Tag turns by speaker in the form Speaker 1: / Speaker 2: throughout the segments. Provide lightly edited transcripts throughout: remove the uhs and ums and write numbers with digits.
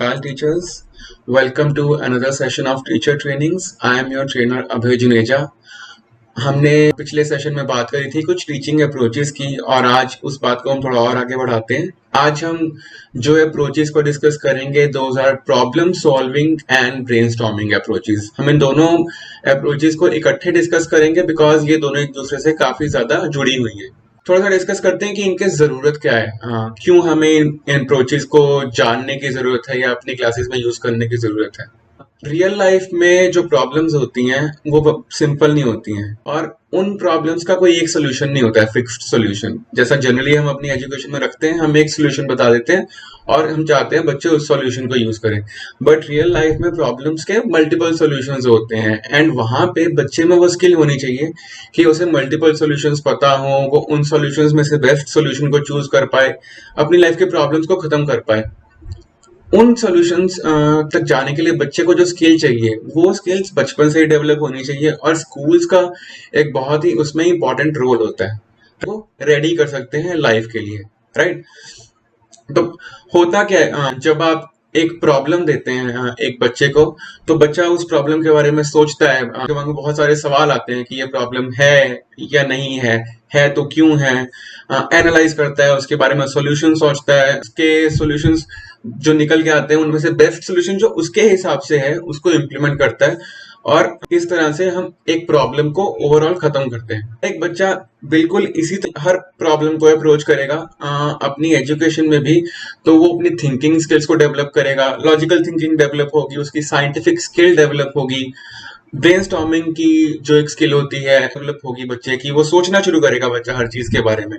Speaker 1: Nakaal teachers. Welcome to another session of teacher trainings. I am your trainer Abhay Juneja. हमने पिछले session में बात करी थी कुछ टीचिंग अप्रोचेस की और आज उस बात को हम थोड़ा और आगे बढ़ाते हैं। आज हम जो अप्रोचेस को डिस्कस करेंगे those are problem solving and brainstorming approaches. हम इन दोनों अप्रोचेस को इकट्ठे डिस्कस करेंगे बिकॉज ये दोनों एक दूसरे से काफी ज्यादा जुड़ी हुई है। थोड़ा सा डिस्कस करते हैं कि इनकी जरूरत क्या है, क्यों हमें इन अप्रोचेस को जानने की जरूरत है या अपनी क्लासेस में यूज करने की जरूरत है। रियल लाइफ में जो प्रॉब्लम्स होती हैं वो सिंपल नहीं होती हैं और उन प्रॉब्लम्स का कोई एक सोल्यूशन नहीं होता है, फिक्स्ड सोल्यूशन। जैसा जनरली हम अपनी एजुकेशन में रखते हैं, हम एक सोल्यूशन बता देते हैं और हम चाहते हैं बच्चे उस सोल्यूशन को यूज करें। बट रियल लाइफ में प्रॉब्लम्स के मल्टीपल सोल्यूशंस होते हैं एंड वहां पे बच्चे में वो स्किल होनी चाहिए कि उसे मल्टीपल सोल्यूशंस पता हो, वो उन सोल्यूशंस में से बेस्ट सोल्यूशन को चूज कर पाए, अपनी लाइफ के प्रॉब्लम्स को खत्म कर पाए। उन सॉल्यूशंस तक जाने के लिए बच्चे को जो स्किल चाहिए वो स्किल्स बचपन से ही डेवलप होनी चाहिए और स्कूल्स का एक बहुत ही उसमें इंपॉर्टेंट रोल होता है। वो रेडी कर सकते हैं लाइफ के लिए, राइट। तो होता क्या है, जब आप एक प्रॉब्लम देते हैं एक बच्चे को तो बच्चा उस प्रॉब्लम के बारे में सोचता है, दिमाग में बहुत सारे सवाल आते हैं कि ये प्रॉब्लम है या नहीं है तो क्यों है, एनालाइज करता है, उसके बारे में सॉल्यूशन सोचता है, उसके सॉल्यूशंस जो निकल के आते हैं उनमें से बेस्ट सॉल्यूशन जो उसके हिसाब से है उसको इम्प्लीमेंट करता है और इस तरह से हम एक प्रॉब्लम को ओवरऑल खत्म करते हैं। एक बच्चा बिल्कुल इसी हर प्रॉब्लम को अप्रोच करेगा अपनी एजुकेशन में भी, तो वो अपनी थिंकिंग स्किल्स को डेवलप करेगा, लॉजिकल थिंकिंग डेवलप होगी, उसकी साइंटिफिक स्किल डेवलप होगी, ब्रेनस्टॉर्मिंग की जो एक स्किल होती है डेवलप होगी बच्चे की, वो सोचना शुरू करेगा बच्चा हर चीज के बारे में।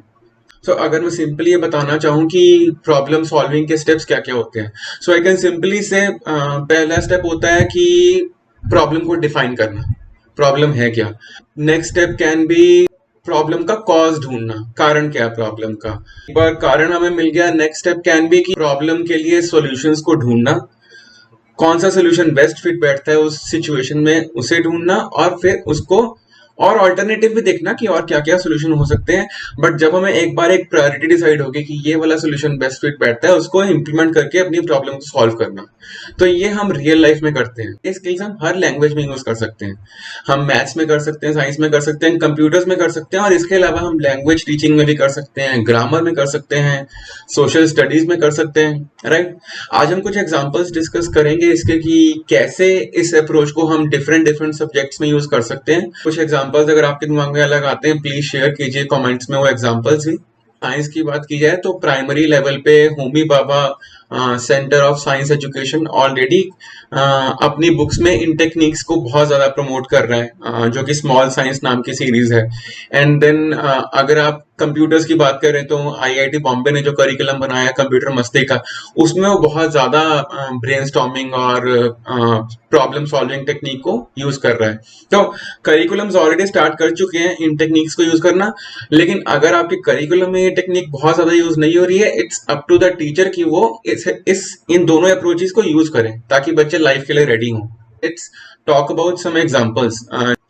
Speaker 1: सो अगर मैं सिंपली ये बताना चाहूँ कि प्रॉब्लम सॉल्विंग के स्टेप्स क्या क्या होते हैं, सो आई कैन सिंपली से पहला स्टेप होता है कि प्रॉब्लम को डिफाइन करना, प्रॉब्लम है क्या। Next step can be problem का कॉज ढूंढना, कारण क्या है प्रॉब्लम का। एक बार कारण हमें मिल गया, नेक्स्ट स्टेप कैन बी कि प्रॉब्लम के लिए सॉल्यूशंस को ढूंढना, कौन सा सोल्यूशन बेस्ट फिट बैठता है उस सिचुएशन में उसे ढूंढना और फिर उसको और ऑल्टरनेटिव भी देखना कि और क्या क्या सोल्यूशन हो सकते हैं। बट जब हमें एक बार एक प्रायोरिटी डिसाइड होगी कि ये वाला सोल्यूशन बेस्ट फिट बैठता है, उसको इम्प्लीमेंट करके अपनी प्रॉब्लम को सॉल्व करना। तो ये हम रियल लाइफ में करते हैं। ये स्किल्स हम हर लैंग्वेज में यूज कर सकते हैं, हम मैथ्स में कर सकते हैं, साइंस में कर सकते हैं, कंप्यूटर्स में कर सकते हैं और इसके अलावा हम लैंग्वेज टीचिंग में भी कर सकते हैं, ग्रामर में कर सकते हैं, सोशल स्टडीज में कर सकते हैं, राइट। आज हम कुछ एग्जाम्पल्स डिस्कस करेंगे इसके कि कैसे इस अप्रोच को हम डिफरेंट डिफरेंट सब्जेक्ट्स में यूज कर सकते हैं। कुछ एग्जाम्पल्स अगर आपके दिमाग में अलग आते हैं प्लीज शेयर कीजिए कमेंट्स में वो एग्जाम्पल्स भी। साइंस की बात की जाए तो प्राइमरी लेवल पे Homi Bhabha centre of science education already अपनी बुक्स में इन टेक्निक्स को बहुत ज्यादा प्रमोट कर रहा है, जो कि स्मॉल साइंस नाम की सीरीज है। एंड देन अगर आप कंप्यूटर्स की बात करें तो आईआईटी बॉम्बे ने जो करिकुलम बनाया कंप्यूटर मस्ती का, उसमें वो बहुत ज्यादा ब्रेनस्टॉर्मिंग और प्रॉब्लम सॉल्विंग टेक्निक को यूज कर रहा है। तो करिकुलम्स ऑलरेडी स्टार्ट कर चुके हैं इन टेक्निक्स को यूज करना, लेकिन अगर आपके करिकुलम में ये टेक्निक बहुत ज्यादा यूज नहीं हो रही है, it's up to the teacher कि वो इन दोनों अप्रोचेस को यूज करें ताकि बच्चे लाइफ के लिए रेडी हों। It's talk about some examples.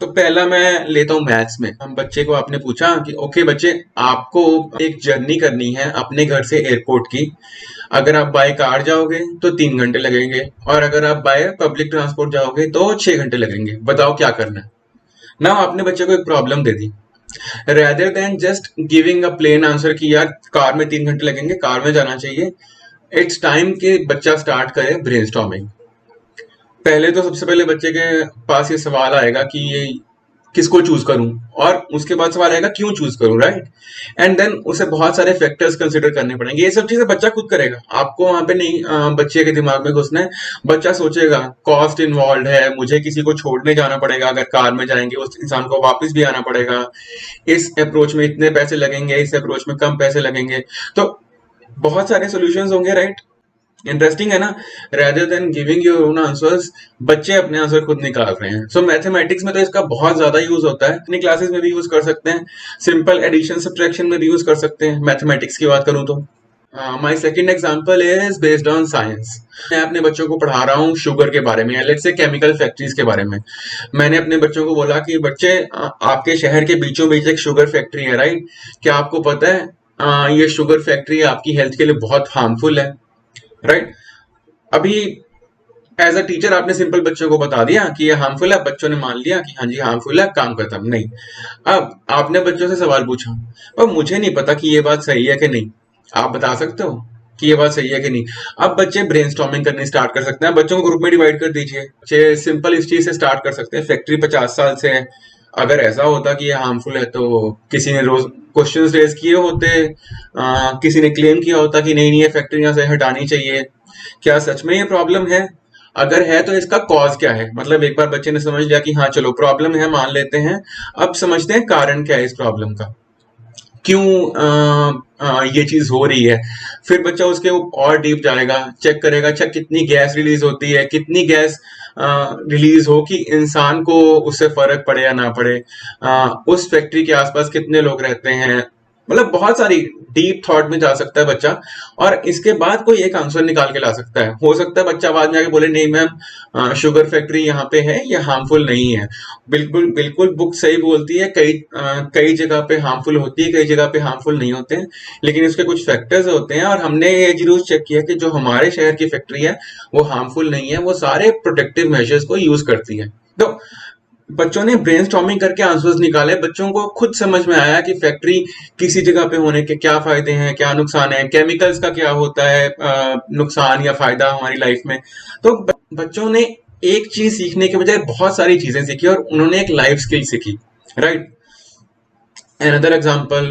Speaker 1: तो पहला मैं लेता हूँ मैथ्स में। हम बच्चे को आपने पूछा कि ओके बच्चे, आपको एक जर्नी करनी है अपने घर से एयरपोर्ट की। अगर आप बाय कार जाओगे तो 3 घंटे लगेंगे और अगर आप बाय पब्लिक ट्रांसपोर्ट जाओगे तो 6 घंटे लगेंगे। बताओ क्या करना है। ना आपने बच्चे को एक प्रॉब्लम दे दी, rather than just giving a plain answer कि यार कार में 3 घंटे लगेंगे, कार में जाना चाहिए। इट्स टाइम कि बच्चा स्टार्ट करे ब्रेनस्टॉर्मिंग। पहले तो सबसे पहले बच्चे के पास ये सवाल आएगा कि ये किसको चूज करूं, और उसके बाद सवाल आएगा क्यों चूज करूं, राइट। एंड देन उसे बहुत सारे फैक्टर्स कंसिडर करने पड़ेंगे। ये सब चीजें बच्चा खुद करेगा, आपको वहां पे नहीं बच्चे के दिमाग में घुसना है। बच्चा सोचेगा कॉस्ट इन्वॉल्व है, मुझे किसी को छोड़ने जाना पड़ेगा, अगर कार में जाएंगे उस इंसान को वापस भी आना पड़ेगा, इस अप्रोच में इतने पैसे लगेंगे, इस अप्रोच में कम पैसे लगेंगे। तो बहुत सारे सोल्यूशंस होंगे, राइट। इंटरेस्टिंग है ना। Rather than giving your own answers, बच्चे अपने आंसर खुद निकाल रहे हैं। सो मैथमेटिक्स में तो इसका बहुत ज्यादा यूज होता है, अपनी क्लासेस में भी यूज कर सकते हैं, सिंपल एडिशन सब्ट्रैक्शन में भी यूज कर सकते हैं। मैथमेटिक्स की बात करूं तो my second example is based on science. मैं अपने बच्चों को पढ़ा रहा हूँ शुगर के बारे में, लेट्स से केमिकल फैक्ट्रीज के बारे में। मैंने अपने बच्चों को बोला कि बच्चे आपके शहर के बीचों बीच एक शुगर फैक्ट्री है, राइट। क्या आपको पता है ये शुगर फैक्ट्री आपकी हेल्थ के लिए बहुत हार्मफुल है, राइट। अभी एज अ टीचर आपने सिंपल बच्चों को बता दिया कि ये हार्मफुल है, बच्चों ने मान लिया कि हाँ जी हार्मफुल है, काम खत्म। नहीं, अब आपने बच्चों से सवाल पूछा पर मुझे नहीं पता कि ये बात सही है कि नहीं, आप बता सकते हो कि ये बात सही है कि नहीं। अब बच्चे ब्रेनस्टॉर्मिंग करनी स्टार्ट कर सकते हैं, बच्चों को ग्रुप में डिवाइड कर दीजिए, बच्चे सिंपल इस चीज से स्टार्ट कर सकते हैं, फैक्ट्री 50 साल से है, अगर ऐसा होता कि ये हार्मफुल है तो किसी ने रोज क्वेश्चंस रेज किए होते, किसी ने क्लेम किया होता कि नहीं नहीं ये फैक्ट्री यहाँ से हटानी चाहिए। क्या सच में ये प्रॉब्लम है? अगर है तो इसका कॉज क्या है? मतलब एक बार बच्चे ने समझ लिया कि हाँ चलो प्रॉब्लम है, मान लेते हैं, अब समझते हैं कारण क्या है इस प्रॉब्लम का, क्यों ये चीज हो रही है। फिर बच्चा उसके और डीप जाएगा, चेक करेगा अच्छा कितनी गैस रिलीज होती है, कितनी गैस रिलीज हो कि इंसान को उससे फर्क पड़े या ना पड़े, उस फैक्ट्री के आसपास कितने लोग रहते हैं, मतलब बहुत सारी डीप थॉट में जा सकता है बच्चा, और इसके बाद कोई एक आंसर निकाल के ला सकता है। हो सकता है बच्चा बाद में आके बोले नहीं मैम शुगर फैक्ट्री यहाँ पे है, ये हार्मफुल नहीं है। बिल्कुल बिल्कुल बुक सही बोलती है, कई जगह पे हार्मफुल होती है, कई जगह पे हार्मफुल नहीं होते हैं, लेकिन इसके कुछ फैक्टर्स होते हैं, और हमने ये जरूर चेक किया कि जो हमारे शहर की फैक्ट्री है वो हार्मफुल नहीं है, वो सारे प्रोटेक्टिव मेजर्स को यूज करती है। तो बच्चों ने ब्रेनस्टॉर्मिंग करके आंसर्स निकाले, बच्चों को खुद समझ में आया कि फैक्ट्री किसी जगह पे होने के क्या फायदे हैं, क्या नुकसान है, केमिकल्स का क्या होता है नुकसान या फायदा हमारी लाइफ में। तो बच्चों ने एक चीज सीखने के बजाय बहुत सारी चीजें सीखी और उन्होंने एक लाइफ स्किल सीखी, राइट। अनदर एग्जांपल,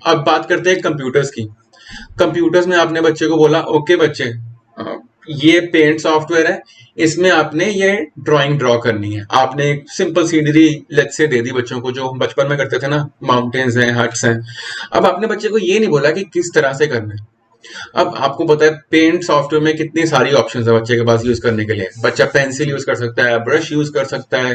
Speaker 1: अब बात करते हैं कंप्यूटर्स की। कंप्यूटर्स में आपने बच्चे को बोला ओके बच्चे ये पेंट सॉफ्टवेयर है, इसमें आपने ये ड्राइंग ड्रॉ करनी है, आपने एक सिंपल सीनरी लेट्स से दे दी बच्चों को, जो हम बचपन में करते थे ना, माउंटेन्स हैं, हट्स हैं। अब आपने बच्चे को ये नहीं बोला कि किस तरह से करना है। अब आपको पता है पेंट सॉफ्टवेयर में कितनी सारी ऑप्शंस है बच्चे के पास यूज करने के लिए, बच्चा पेंसिल यूज कर सकता है, ब्रश यूज कर सकता है,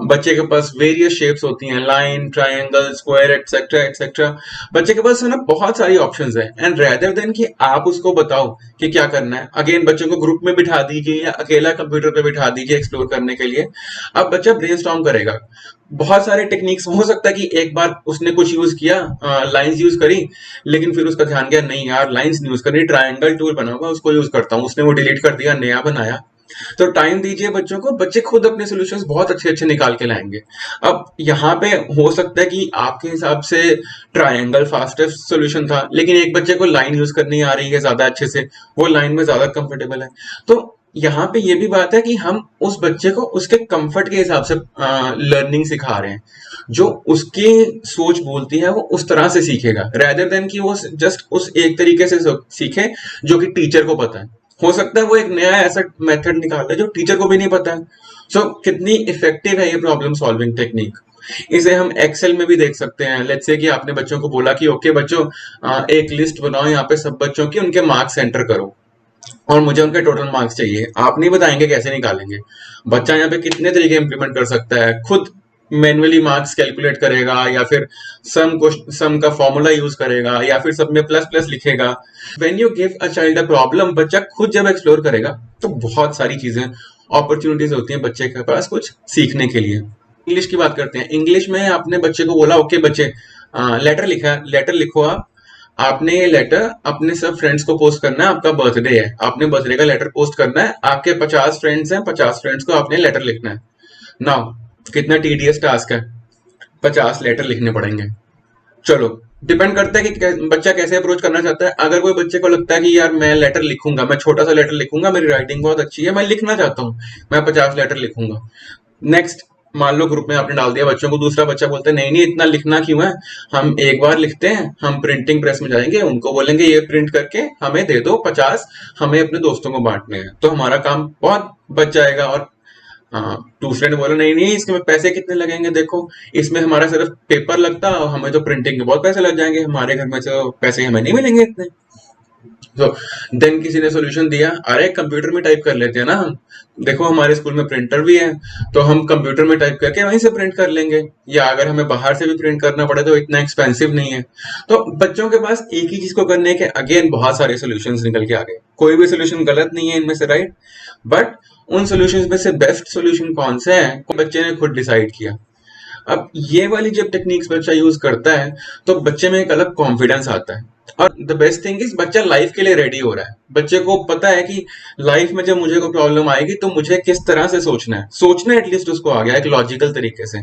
Speaker 1: बच्चे के पास वेरियस शेप्स होती हैं, line, triangle, square, etcetera etcetera. बच्चे के पास है ना बहुत सारी ऑप्शंस है, एंड रेदर देन कि आप उसको बताओ कि क्या करना है, अगेन बच्चों को ग्रुप में बिठा दीजिए या अकेला कंप्यूटर पे बिठा दीजिए एक्सप्लोर करने के लिए। अब बच्चा ब्रेनस्टॉर्म करेगा, बहुत सारे टेक्निक्स, हो सकता है कि एक बार उसने कुछ यूज किया, लाइंस यूज करी, लेकिन फिर उसका ध्यान गया नहीं यार लाइंस नहीं यूज करनी, ट्रायंगल टूल बना हुआ उसको यूज करता हूँ, उसने वो डिलीट कर दिया, नया बनाया। तो टाइम दीजिए बच्चों को, बच्चे खुद अपने सॉल्यूशंस बहुत अच्छे अच्छे निकाल के लाएंगे। अब यहाँ पे हो सकता है कि आपके हिसाब से ट्रायंगल फास्टेस्ट सॉल्यूशन था, लेकिन एक बच्चे को लाइन यूज करनी आ रही है ज्यादा अच्छे से, वो लाइन में ज्यादा कंफर्टेबल है। तो यहाँ पे ये भी बात है कि हम उस बच्चे को उसके कंफर्ट के हिसाब से लर्निंग सिखा रहे हैं, जो उसकी सोच बोलती है वो उस तरह से सीखेगा, रेदर देन कि वो जस्ट उस एक तरीके से सीखे जो कि टीचर को पता है। हो सकता है वो एक नया ऐसा मेथड निकाल दे जो टीचर को भी नहीं पता है। सो कितनी इफेक्टिव है ये प्रॉब्लम सॉल्विंग टेक्निक, इसे हम एक्सेल में भी देख सकते हैं। लेट्स से कि आपने बच्चों को बोला कि ओके बच्चों एक लिस्ट बनाओ यहाँ पे सब बच्चों की, उनके मार्क्स एंटर करो और मुझे उनके टोटल मार्क्स चाहिए। आप नहीं बताएंगे कैसे निकालेंगे, बच्चा यहाँ पे कितने तरीके इंप्लीमेंट कर सकता है, खुद मैन्युअली मार्क्स कैलकुलेट करेगा, या फिर सम का फॉर्मूला यूज करेगा, या फिर सब में प्लस प्लस लिखेगा। When you give a child a problem, बच्चा खुद जब एक्सप्लोर करेगा तो बहुत सारी चीजें, अपॉर्चुनिटीज होती हैं बच्चे के पास कुछ सीखने के लिए। इंग्लिश की बात करते हैं। इंग्लिश में आपने बच्चे को बोला ओके बच्चे लेटर लिखा, लेटर लिखो आप, आपने ये लेटर अपने सब फ्रेंड्स को पोस्ट करना है, आपका बर्थडे है, आपने बर्थडे का लेटर पोस्ट करना है, आपके 50 फ्रेंड्स हैं, 50 फ्रेंड्स को आपने लेटर लिखना है। नाउ कितना टीडियस टास्क है, 50 लेटर लिखने पड़ेंगे। चलो डिपेंड करता है कि बच्चा कैसे अप्रोच करना चाहता है। अगर कोई बच्चे को लगता है कि यार मैं लेटर लिखूंगा, मैं छोटा सा लेटर लिखूंगा, मेरी राइटिंग बहुत अच्छी है, मैं लिखना चाहता हूँ, मैं 50 लेटर लिखूंगा। नेक्स्ट, मान लो ग्रुप में आपने डाल दिया बच्चों को, दूसरा बच्चा बोलता है नहीं नहीं इतना लिखना क्यों है, हम एक बार लिखते हैं, हम प्रिंटिंग प्रेस में जाएंगे, उनको बोलेंगे ये प्रिंट करके हमें दे दो 50, हमें अपने दोस्तों को बांटने हैं, तो हमारा काम बहुत बच जाएगा। और हाँ, दूसरे ने बोला नहीं नहीं इसके में पैसे कितने लगेंगे, देखो इसमें हमारा सिर्फ पेपर लगता है, हमें तो प्रिंटिंग के बहुत पैसे लग जाएंगे, हमारे घर में तो पैसे हमें नहीं मिलेंगे इतने। तो देन किसी ने सॉल्यूशन दिया, अरे कंप्यूटर में टाइप कर लेते हैं ना हम, देखो हमारे स्कूल में प्रिंटर भी है, तो हम कंप्यूटर में टाइप करके वहीं से प्रिंट कर लेंगे, या अगर हमें बाहर से भी प्रिंट करना पड़े तो इतना एक्सपेंसिव नहीं है। तो बच्चों के पास एक ही चीज को करने के अगेन बहुत सारे सोल्यूशन निकल के आ गए, कोई भी सोल्यूशन गलत नहीं है इनमें से, राइट। बट उन सोल्यूशन में से बेस्ट सोल्यूशन कौन सा है बच्चे ने खुद डिसाइड किया। अब ये वाली जब टेक्निक्स बच्चा यूज करता है तो बच्चे में एक अलग कॉन्फिडेंस आता है। और द बेस्ट थिंग इज बच्चा लाइफ के लिए रेडी हो रहा है। बच्चे को पता है कि लाइफ में जब मुझे कोई प्रॉब्लम आएगी तो मुझे किस तरह से सोचना है एटलीस्ट उसको आ गया एक लॉजिकल तरीके से।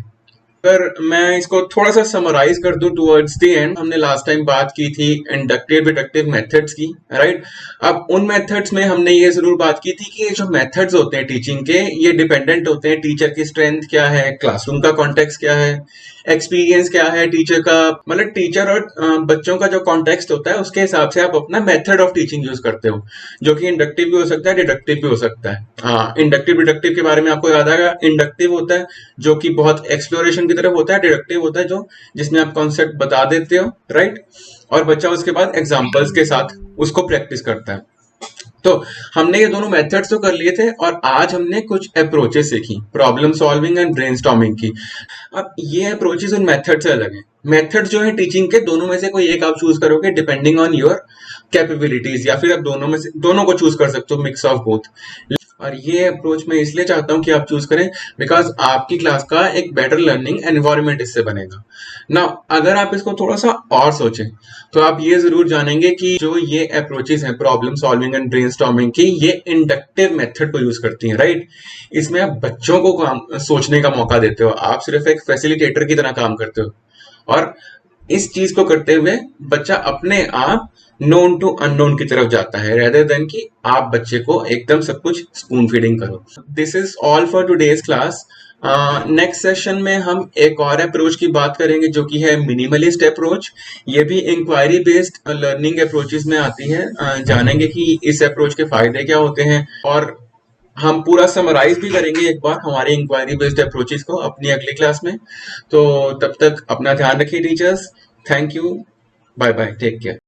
Speaker 1: अगर मैं इसको थोड़ा सा समराइज कर दूं टुवर्ड्स द एंड, हमने लास्ट टाइम बात की थी इंडक्टिव डिडक्टिव मेथड्स की, राइट। अब उन मेथड्स में हमने ये जरूर बात की थी कि ये जो मेथड्स होते हैं टीचिंग के, ये डिपेंडेंट होते हैं टीचर की स्ट्रेंथ क्या है, क्लासरूम का कॉन्टेक्स्ट क्या है, एक्सपीरियंस क्या है टीचर का, मतलब टीचर और बच्चों का जो कॉन्टेक्स्ट होता है उसके हिसाब से आप अपना मेथड ऑफ टीचिंग यूज करते हो, जो कि इंडक्टिव भी हो सकता है, डिडक्टिव भी हो सकता है। हाँ, इंडक्टिव डिडक्टिव के बारे में आपको याद आएगा। इंडक्टिव होता है जो कि बहुत एक्सप्लोरेशन की तरफ होता है, डिडक्टिव होता है जो जिसमें आप कॉन्सेप्ट बता देते हो, राइट, और बच्चा उसके बाद एग्जाम्पल्स के साथ उसको प्रैक्टिस करता है। तो हमने ये दोनों मेथड्स तो कर लिए थे और आज हमने कुछ अप्रोचेस सीखी, प्रॉब्लम सॉल्विंग एंड ब्रेनस्टॉर्मिंग की। अब ये अप्रोचेस और मेथड से अलग है। मेथड जो है टीचिंग के, दोनों में से कोई एक आप चूज करोगे डिपेंडिंग ऑन योर कैपेबिलिटीज, या फिर आप दोनों में से दोनों को चूज कर सकते हो, मिक्स ऑफ बोथ। और ये अप्रोच मैं इसलिए चाहता हूं कि आप चूज करें बिकॉज आपकी क्लास का एक बेटर लर्निंग एनवायरनमेंट इससे बनेगा ना। अगर आप इसको थोड़ा सा और सोचें तो आप ये जरूर जानेंगे कि जो ये अप्रोचेस हैं प्रॉब्लम सॉल्विंग एंड ब्रेनस्टॉर्मिंग की, ये इंडक्टिव मेथड को यूज करती हैं, राइट। इसमें आप बच्चों को काम सोचने का मौका देते हो, आप सिर्फ एक फैसिलिटेटर की तरह काम करते हो। और इस चीज को करते हुए बच्चा अपने आप नोन टू अननोन की तरफ जाता है, रेदर देन कि आप बच्चे को एकदम सब कुछ स्पून फीडिंग करो। This is all for today's class. Next session में हम एक और अप्रोच की बात करेंगे जो कि है मिनिमलिस्ट अप्रोच। ये भी इंक्वायरी बेस्ड लर्निंग अप्रोचेस में आती है। जानेंगे कि इस अप्रोच के फायदे क्या होते हैं, और हम पूरा समराइज भी करेंगे एक बार हमारे इंक्वायरी बेस्ड अप्रोचेस को अपनी अगली क्लास में। तो तब तक अपना ध्यान रखिए teachers. Thank you, bye bye, take care.